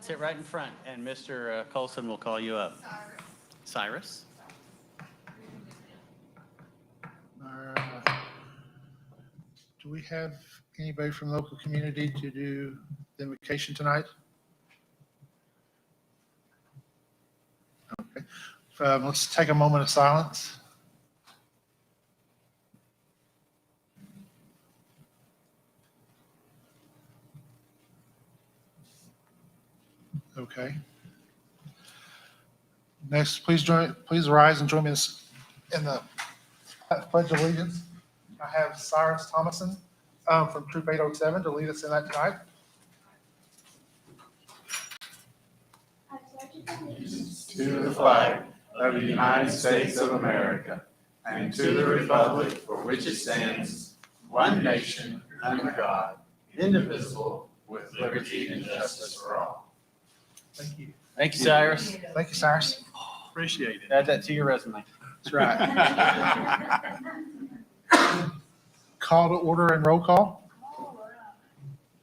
sit right in front, and Mr. Colson will call you up. Cyrus? Do we have anybody from the local community to do the invocation tonight? Okay. Let's take a moment of silence. Okay. Next, please rise and join me in the Pledge of Allegiance. I have Cyrus Thomason from Troop 807 to lead us in that tonight. To the flag of the United States of America and to the republic for which it stands, one nation, under God, indivisible, with liberty and justice for all. Thank you. Thank you, Cyrus. Thank you, Cyrus. Appreciate it. Add that to your resume. That's right. Call to order and roll call.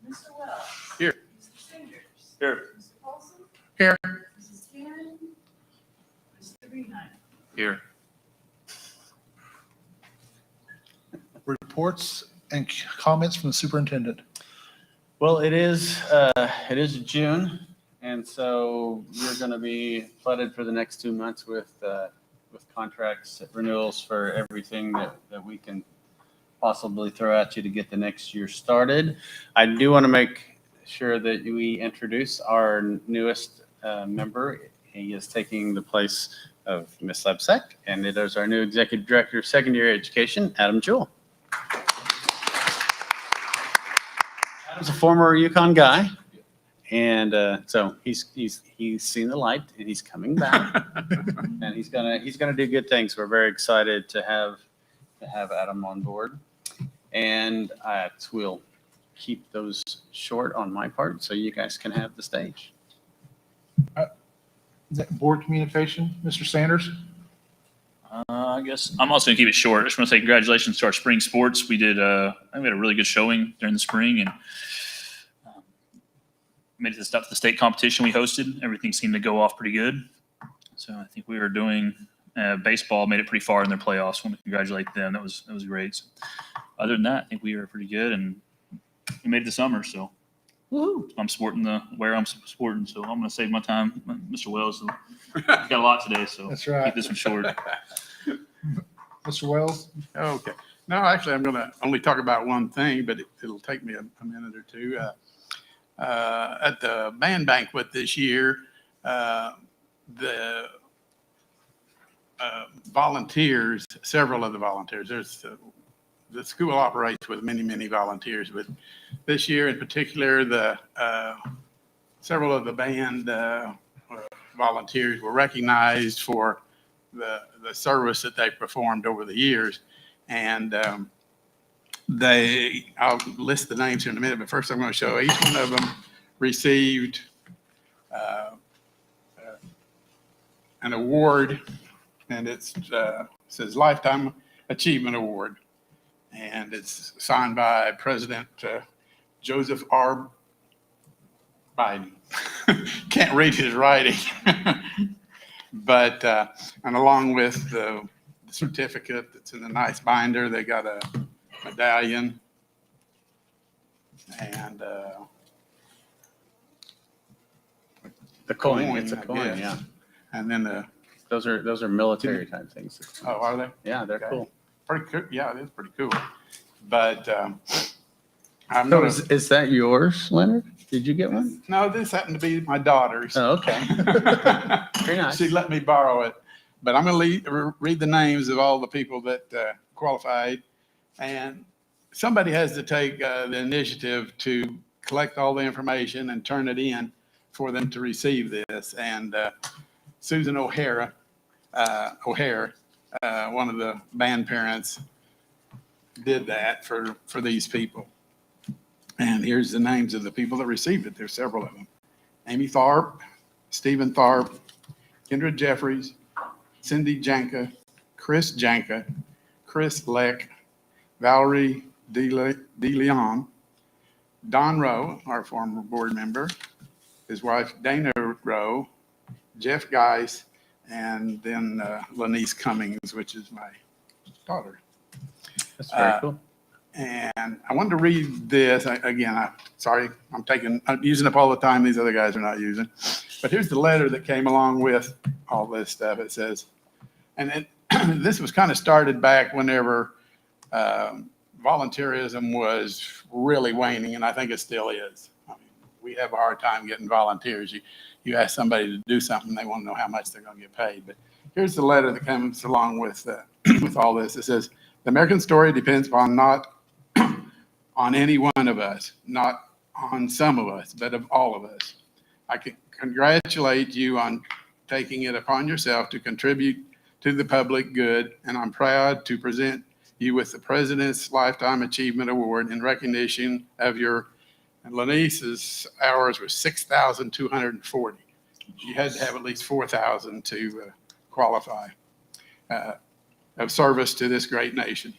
Mr. Wells. Here. Mr. Sanders. Here. Mr. Paulson. Here. Mrs. Karen. Mr. Greenhill. Here. Reports and comments from the superintendent. Well, it is June, and so we're going to be flooded for the next 2 months with contracts renewals for everything that we can possibly throw at you to get the next year started. I do want to make sure that we introduce our newest member. He is taking the place of Ms. Lebsek, and it is our new Executive Director of Secondary Education, Adam Jewell. Adam's a former Yukon guy, and so he's seen the light, and he's coming back, and he's gonna do good things. We're very excited to have Adam on board, and we'll keep those short on my part, so you guys can have the stage. Board communication, Mr. Sanders. I guess I'm also gonna keep it short. I just want to say congratulations to our spring sports. We did, I think we had a really good showing during the spring and made it to the state competition we hosted. Everything seemed to go off pretty good. So I think we were doing baseball, made it pretty far in their playoffs. Want to congratulate them. That was great. So other than that, I think we were pretty good and we made it to summer. So Woo-hoo. I'm sporting where I'm sporting. So I'm going to save my time, Mr. Wells. Got a lot today, so That's right. keep this one short. Mr. Wells. Okay. No, actually, I'm going to only talk about one thing, but it'll take me a minute or two. At the band banquet this year, the volunteers, several of the volunteers, the school operates with many, many volunteers, but this year in particular, several of the band volunteers were recognized for the service that they performed over the years. And I'll list the names here in a minute, but first I'm going to show each one of them received an award, and it says Lifetime Achievement Award. And it's signed by President Joseph R. Biden. Can't read his writing. But, and along with the certificate that's in a nice binder, they got a medallion and The coin. It's a I coin, guess. yeah. And then Those are military type things. oh, are they? Yeah, they're Okay. cool. Pretty cool. Yeah, it is pretty cool. But I'm So gonna, is that yours, Leonard? Did you get one? no, this happened to be my daughter's. Oh, okay. Very nice. She let me borrow it. But I'm going to read the names of all the people that qualified. And somebody has to take the initiative to collect all the information and turn it in for them to receive this. And Susan O'Hare, one of the band parents, did that for these people. And here's the names of the people that received it. There's several of them. Amy Tharp, Stephen Tharp, Kendra Jeffries, Cindy Janka, Chris Janka, Chris Leck, Valerie DeLeon, Don Rowe, our former board member, his wife Dana Rowe, Jeff Geis, and then Lanice Cummings, which is my daughter. That's very cool. And I wanted to read this. Sorry, I'm using up all the time these other guys are not using. But here's the letter that came along with all this stuff. It says, this was kind of started back whenever volunteerism was really waning, and I think it still is. I mean, we have a hard time getting volunteers. You ask somebody to do something, they want to know how much they're going to get paid. But here's the letter that comes along with with all this. It says, the American story depends upon not on any one of us, not on some of us, but of all of us. I can congratulate you on taking it upon yourself to contribute to the public good, and I'm proud to present you with the President's Lifetime Achievement Award in recognition of your, and Lanice's hours was 6,240. You had to have at least 4,000 to qualify of service to this great nation.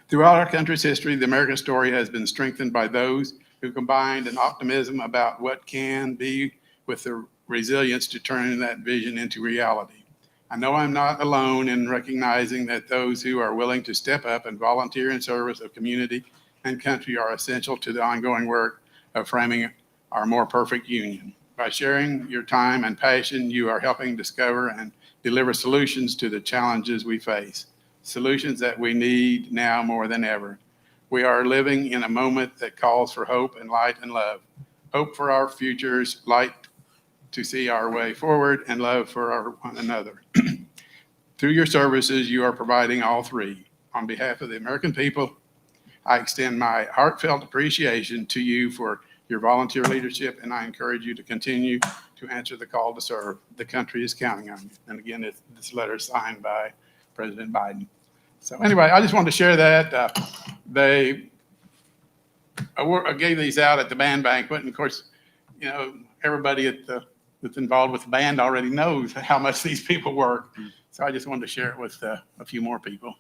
Throughout our country's history, the American story has been strengthened by those who combined an optimism about what can be with the resilience to turn that vision into reality. I know I'm not alone in recognizing that those who are willing to step up and volunteer in service of community and country are essential to the ongoing work of framing our more perfect union. By sharing your time and passion, you are helping discover and deliver solutions to the challenges we face, solutions that we need now more than ever. We are living in a moment that calls for hope and light and love. Hope for our futures, light to see our way forward, and love for one another. Through your services, you are providing all three. On behalf of the American people, I extend my heartfelt appreciation to you for your volunteer leadership, and I encourage you to continue to answer the call to serve. The country is counting on you. And again, this letter is signed by President Biden. So anyway, I just wanted to share that. I gave these out at the band banquet, and of course, everybody that's involved with the band already knows how much these people work. So I just wanted to share it with a few more people.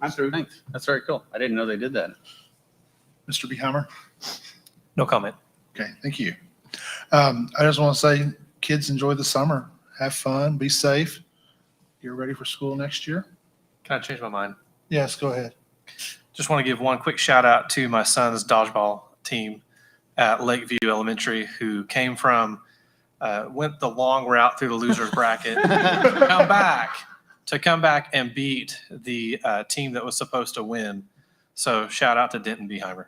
I'm through. Thanks. That's very cool. I didn't know they did that. Mr. Beheimer? No comment. Okay, thank you. I just want to say, kids, enjoy the summer. Have fun, be safe. You're ready for school next year? Can I change my mind? Yes, go ahead. Just want to give one quick shout out to my son's dodgeball team at Lakeview Elementary, who came from, went the long route through the loser's bracket, to come back and beat the team that was supposed to win. So shout out to Denton Beheimer.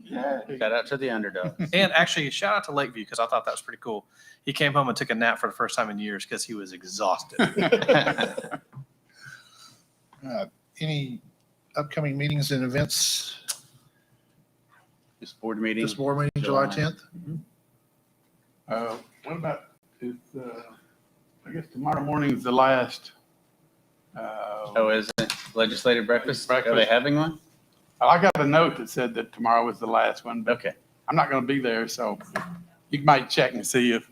Shout out to the underdog. And actually, shout out to Lakeview, because I thought that was pretty cool. He came home and took a nap for the first time in years because he was exhausted. Any upcoming meetings and events? This board meeting. This board meeting, July 10th? What about, I guess tomorrow morning is the last. Oh, is it legislative breakfast? Breakfast. Are they having one? I got a note that said that tomorrow was the last one, but Okay. I'm not going to be there, so you might check and see if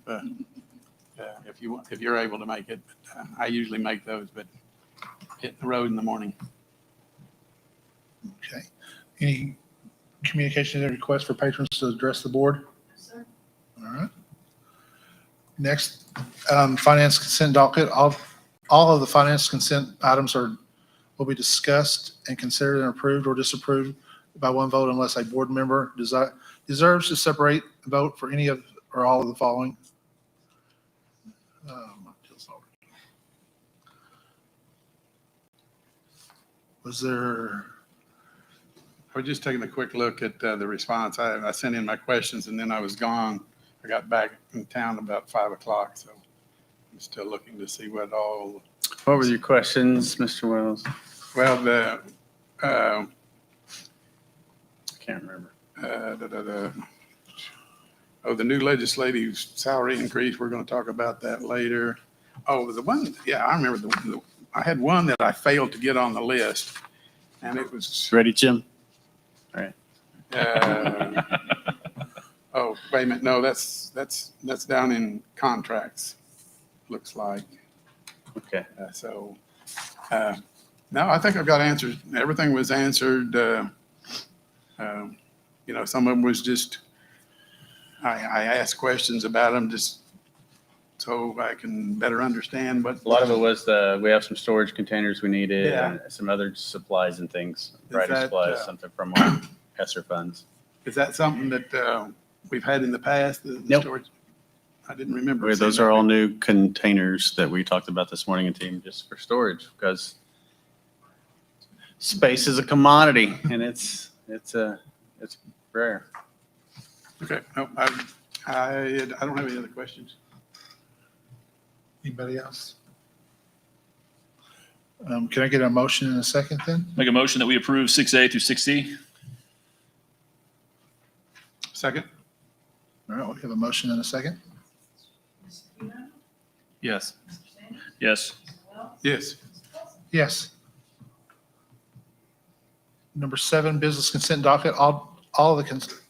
you're able to make it. But, I usually make those, but hitting the road in the morning. Okay. Any communication or requests for patrons to address the board? Yes, sir. All right. Next, finance consent docket. All of the finance consent items will be discussed and considered and approved or disapproved by one vote unless a board member deserves to separate vote for any of or all of the following. Was there? I was just taking a quick look at the response. I sent in my questions and then I was gone. I got back in town about 5 o'clock, so I'm still looking to see what all. What were your questions, Mr. Wells? Well, I can't remember. the new legislative salary increase, we're going to talk about that later. Oh, the one, yeah, I remember I had one that I failed to get on the list, and it was. Ready, Jim? Oh, wait a minute. No, that's down in contracts, looks like. Okay. No, I think I've got answers. Everything was answered. Some of them was just I asked questions about them just so I can better understand what. A lot of it was we have some storage containers we needed Yeah. and some other supplies and things, writing that, supplies, something from our ESSER funds. Is that something that we've had in the past? The Nope. storage? I didn't remember. Those seeing are that. all new containers that we talked about this morning in team just for storage because space is a commodity and it's rare. Okay, no, I don't have any other questions. Anybody else? Can I get a motion in a second then? Make a motion that we approve 6A through 6C. Second? All right, we have a motion in a second. Mr. Freeman. Yes. Mr. Sanders. Yes. Mr. Wells. Yes. Mr. Wilson. Yes. Number 7, business consent docket. All the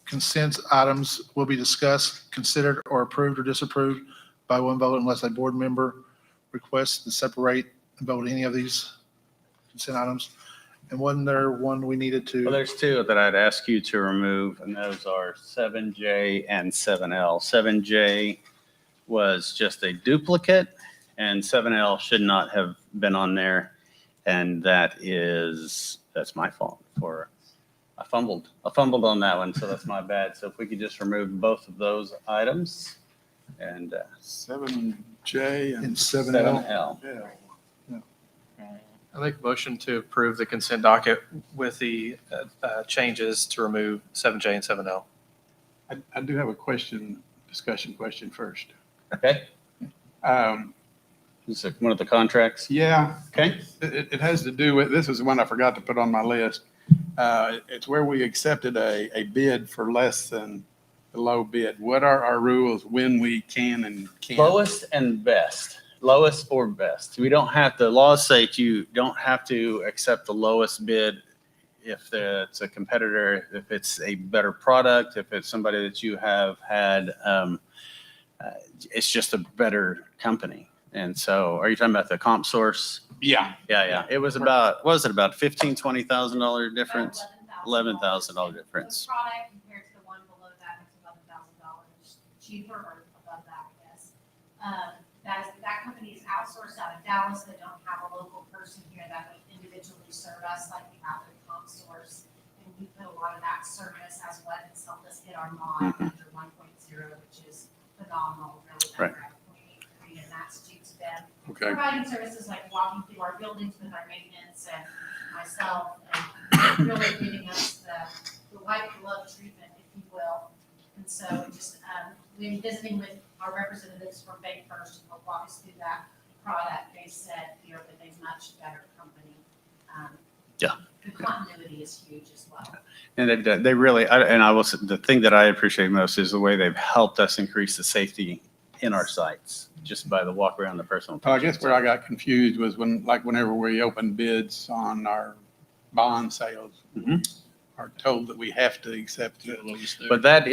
consent items will be discussed, considered, or approved or disapproved by one vote unless a board member requests to separate and vote any of these consent items. And wasn't there one we needed Well, to? there's two that I'd ask you to remove, and those are 7J and 7L. 7J was just a duplicate, and 7L should not have been on there. And that's my fault I fumbled on that one, so that's my bad. So if we could just remove both of those items and 7J and In 7L? 7L. yeah. I make a motion to approve the consent docket with the changes to remove 7J and 7L. I do have a discussion question first. Okay? This is one of the contracts. Yeah, Okay? it has to do with, this is the one I forgot to put on my list. It's where we accepted a bid for less than the low bid. What are our rules when we can and can't? Lowest and best. Lowest or best. We don't have to, laws say you don't have to accept the lowest bid if it's a competitor, if it's a better product, if it's somebody that you have had, it's just a better company. And so are you talking about the comp source? Yeah. Yeah. It was about, what was it, about $15,000-$20,000 difference? $11,000 difference. The product compared to the one below that, it's $11,000 cheaper or above that, I guess. That company is outsourced out of Dallas. They don't have a local person here that would individually serve us like we have at Comp Source. And we put a lot of that service as what has helped us hit our mod after 1.0, which is phenomenal, really. Right. We're at 0.83, and that's due to them Okay. providing services like walking through our buildings with our maintenance and myself, and really giving us the white glove treatment, if you will. And so just, when visiting with our representatives from Bank First to help walk us through that product, they said we are with a much better company. Yeah. The continuity is huge as well. And they really, the thing that I appreciate most is the way they've helped us increase the safety in our sites, just by the walk around the personal. I guess where I got confused was whenever we open bids on our bond sales, Mhm. are told that we have to accept the lowest. But that's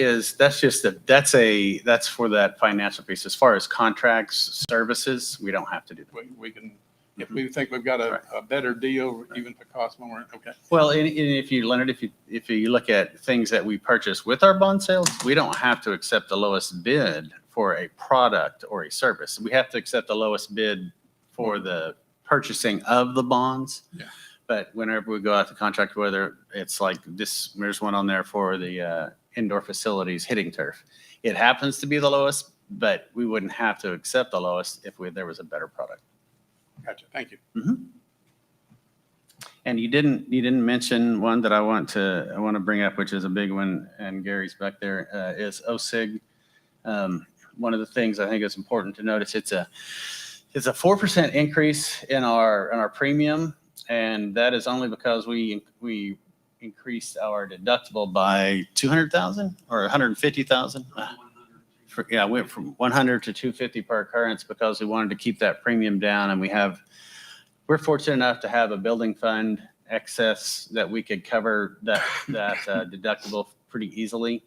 for that financial piece. As far as contracts, services, we don't have to do that. We can, if we think we've got a better deal, even if it costs more, okay. Well, and if you, Leonard, if you look at things that we purchase with our bond sales, we don't have to accept the lowest bid for a product or a service. We have to accept the lowest bid for the purchasing of the bonds. Yeah. But whenever we go out to contract, whether it's like this, there's one on there for the indoor facilities hitting turf. It happens to be the lowest, but we wouldn't have to accept the lowest if there was a better product. Gotcha, thank you. And you didn't mention one that I want to bring up, which is a big one, and Gary's back there, is OSIG. One of the things I think is important to notice, it's a 4% increase in our premium, and that is only because we increased our deductible by 200,000 or 150,000. Yeah, went from 100 to 250 per occurrence because we wanted to keep that premium down, and we're fortunate enough to have a building fund excess that we could cover that deductible pretty easily.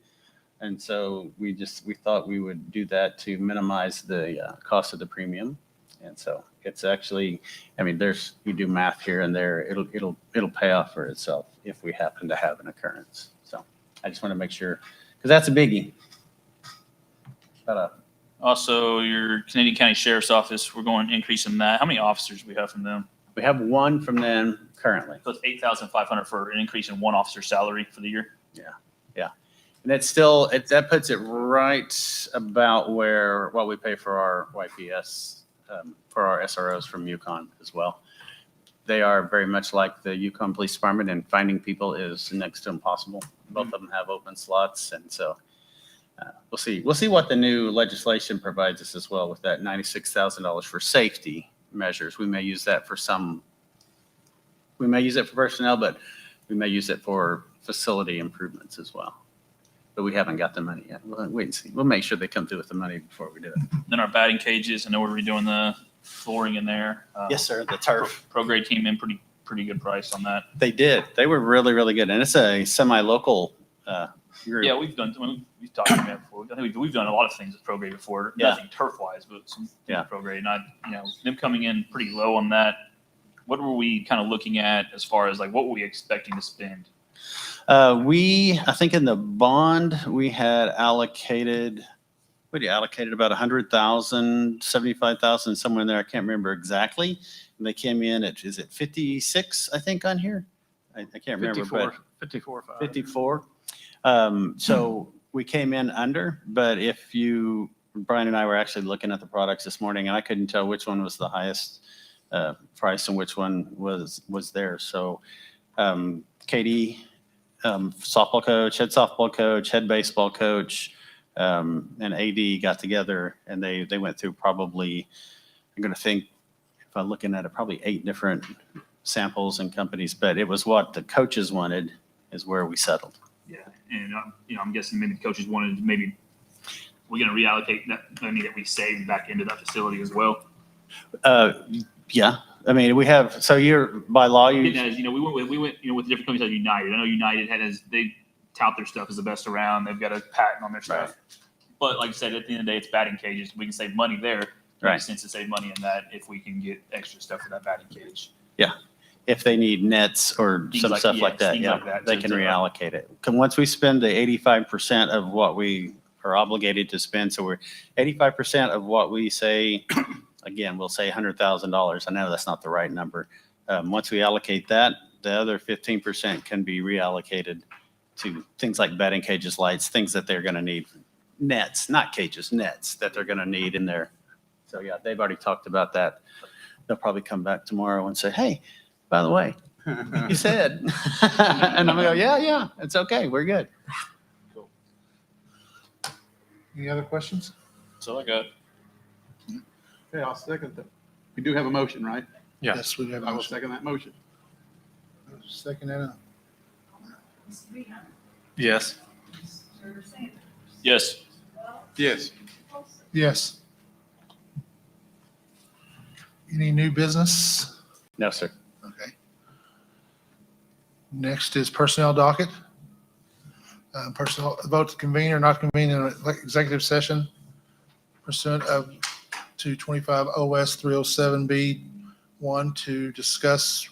And so we thought we would do that to minimize the cost of the premium. And so it's actually, I mean, you do math here and there, it'll pay off for itself if we happen to have an occurrence. So I just want to make sure, because that's a biggie. Also, your Canadian County Sheriff's Office, we're going increasing that. How many officers do we have from them? We have one from them currently. So it's 8,500 for an increase in one officer's salary for the year. And it's still, that puts it right about where, what we pay for our YPS, for our SROs from Yukon as well. They are very much like the Yukon Police Department, and finding people is next to impossible. Both of them have open slots, and so we'll see. We'll see what the new legislation provides us as well with that $96,000 for safety measures. We may use that for we may use it for personnel, but we may use it for facility improvements as well. But we haven't got the money yet. We'll wait and see. We'll make sure they come through with the money before we do it. Then our batting cages, I know we're redoing the flooring in there. Yes, sir. The turf. Pro grade came in pretty good price on that. They did. They were really, really good. And it's a semi-local group. Yeah, we've talked about that before. I think we've done a lot of things with pro grade before. Yeah. Nothing turf wise, but some Yeah. pro grade. And them coming in pretty low on that. What were we kind of looking at as far as like what were we expecting to spend? I think in the bond, we had allocated about 100,000, 75,000, somewhere in there. I can't remember exactly. And they came in at, is it 56, I think, on here? I can't remember, but 54. 54. So we came in under, but Brian and I were actually looking at the products this morning, and I couldn't tell which one was the highest price and which one was there. So Katie, softball coach, head softball coach, head baseball coach, and AD got together, and they went through probably, I'm going to think, if I'm looking at it, probably 8 different samples and companies, but it was what the coaches wanted is where we settled. Yeah, and I'm guessing maybe the coaches wanted maybe we're going to reallocate that money that we saved back into that facility as well. Yeah, I mean, we have, so you're, by law, We you, went with different companies like United. I know United they tout their stuff as the best around. They've got a patent on their stuff. Right. But like I said, at the end of the day, it's batting cages. We can save money there. Right. Makes sense to save money in that if we can get extra stuff for that batting cage. if they need nets or Things some like- stuff yes, like that, things yeah, like that they to- can to- reallocate it. Once we spend the 85% of what we are obligated to spend, so we're 85% of what we say, again, we'll say $100,000. I know that's not the right number. Once we allocate that, the other 15% can be reallocated to things like batting cages, lights, things that they're going to need. Nets, not cages, nets that they're going to need in there. So yeah, they've already talked about that. They'll probably come back tomorrow and say, hey, by the way, you said. And I'm going to go, yeah, it's okay. We're good. Any other questions? That's all I got. Okay, I'll second that. We do have a motion, right? Yeah. Yes, we have a I will motion. second that motion. Second and Mr. Behan, Yes. Mr. Sanders, Yes. Mr. Wells, Yes. Mr. Wilson. yes. Any new business? No, sir. Okay. Next is personnel docket. Personnel, vote to convene or not convene in an executive session pursuant to 25 OS 307B1 to discuss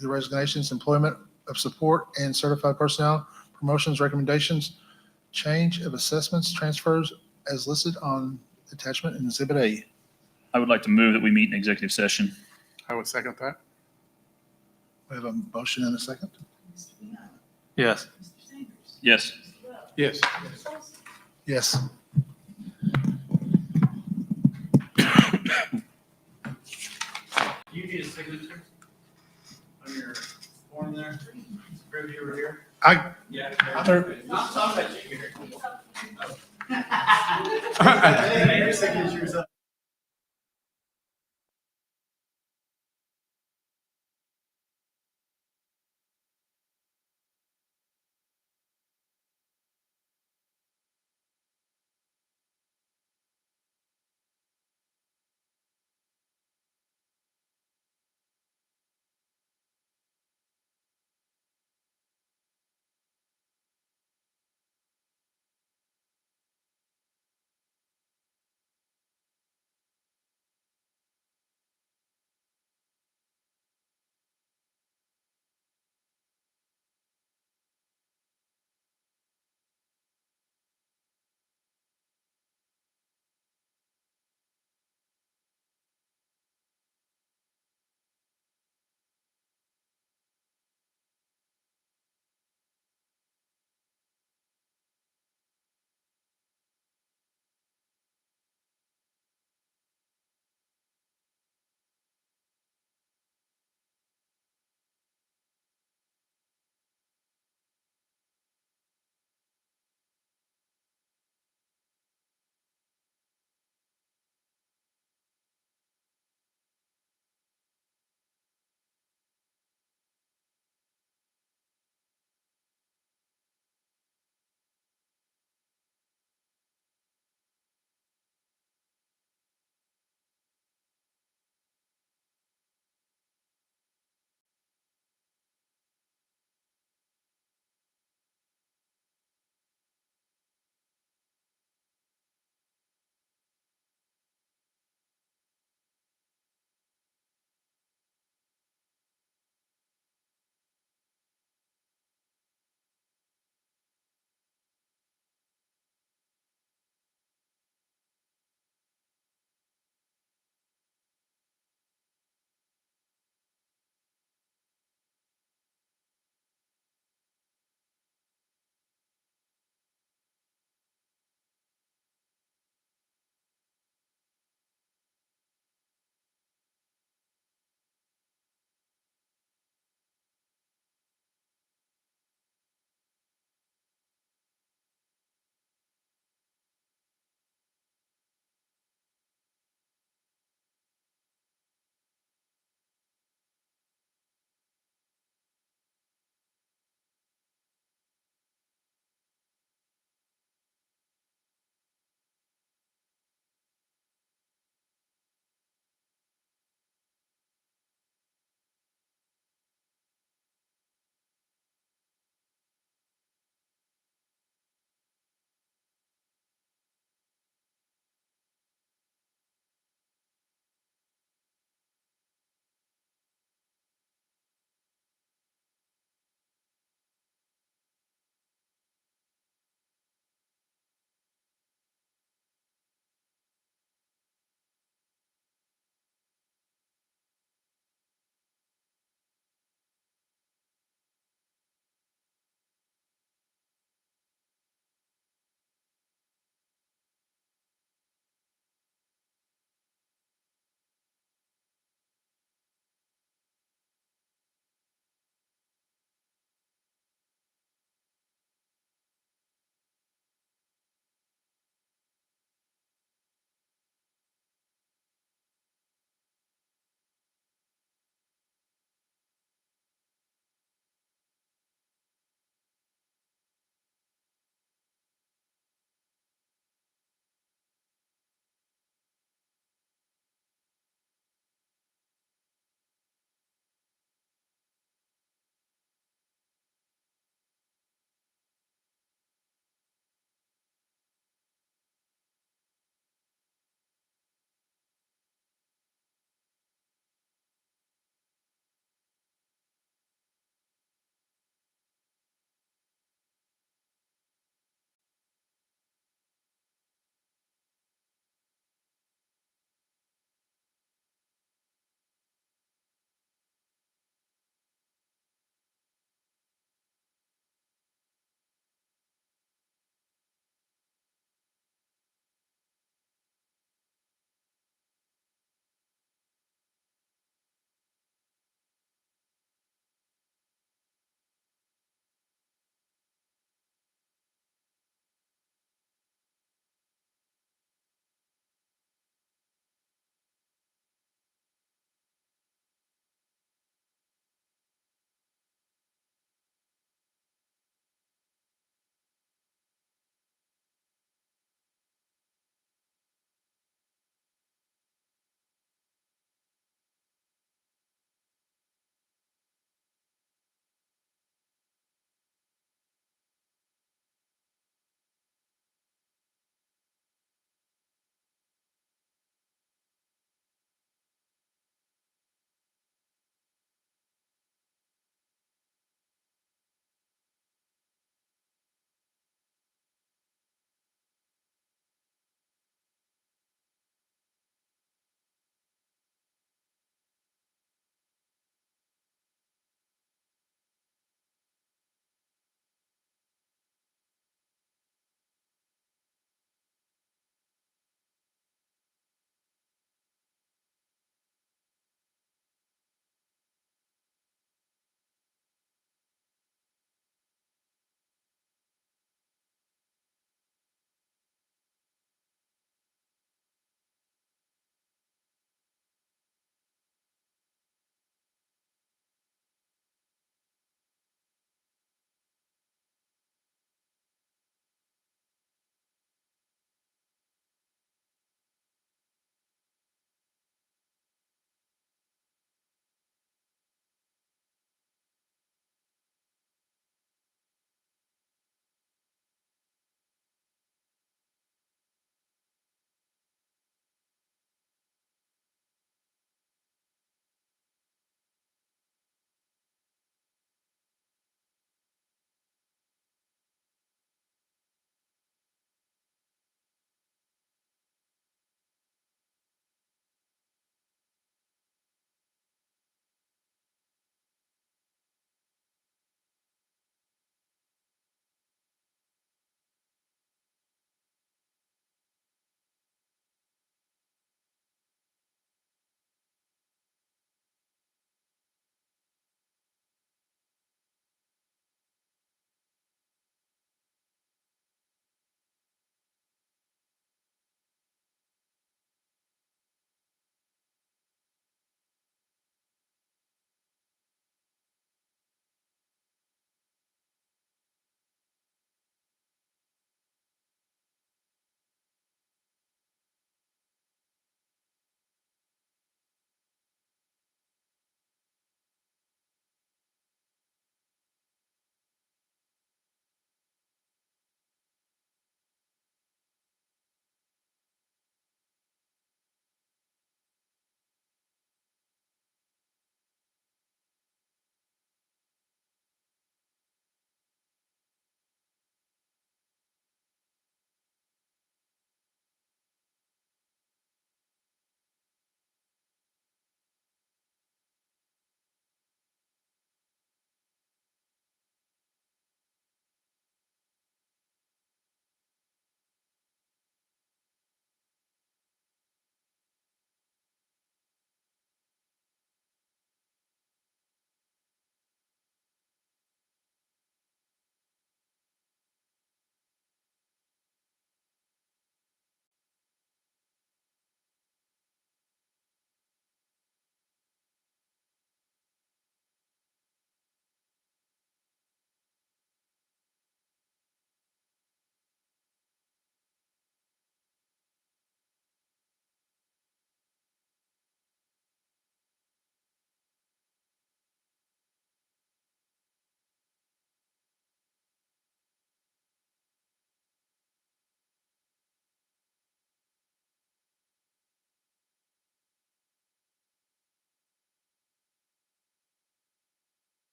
the resignations, employment of support and certified personnel, promotions, recommendations, change of assessments, transfers as listed on attachment in Exhibit A. I would like to move that we meet in executive session. I will second that. We have a motion and a second. Mr. Behan, Yes. Mr. Sanders, Yes. Mr. Wells, Yes. Mr. Wilson. Yes. You need a signature on your form there? Prove you were here? I, Yeah. Sir. Not talking about you here. I, Your signature's up.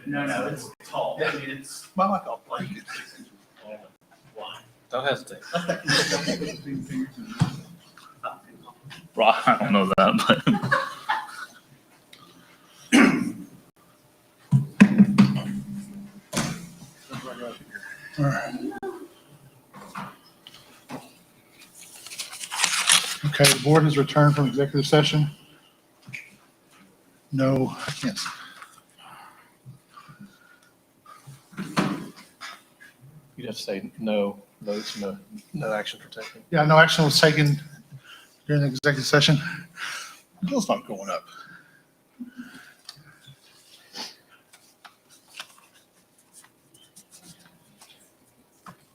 No, it's tall. I mean, it's. Well, like, I'll break it. Don't hesitate. Right, I don't know that, but. All right. Okay, the board has returned from executive session. No, yes. You'd have to say no votes, no action for taking. Yeah, no action was taken during the executive session. Bill's not going up.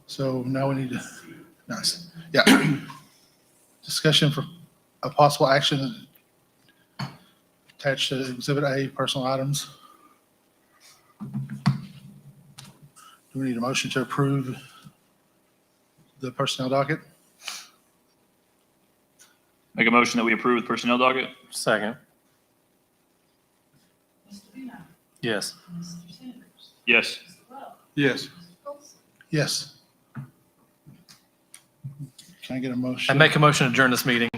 So now we need to, nice, yeah. Discussion for a possible action attached to Exhibit A, personal items. Do we need a motion to approve the personnel docket? Make a motion that we approve the personnel docket? Second. Mr. Beam. Yes. Mr. Sanders. Yes. Mr. Wells. Yes. Mr. Colson. Yes. Can I get a motion? I make a motion to adjourn this meeting.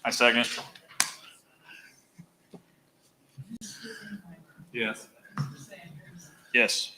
I second. Mr. Beam. Yes. Mr. Sanders. Yes.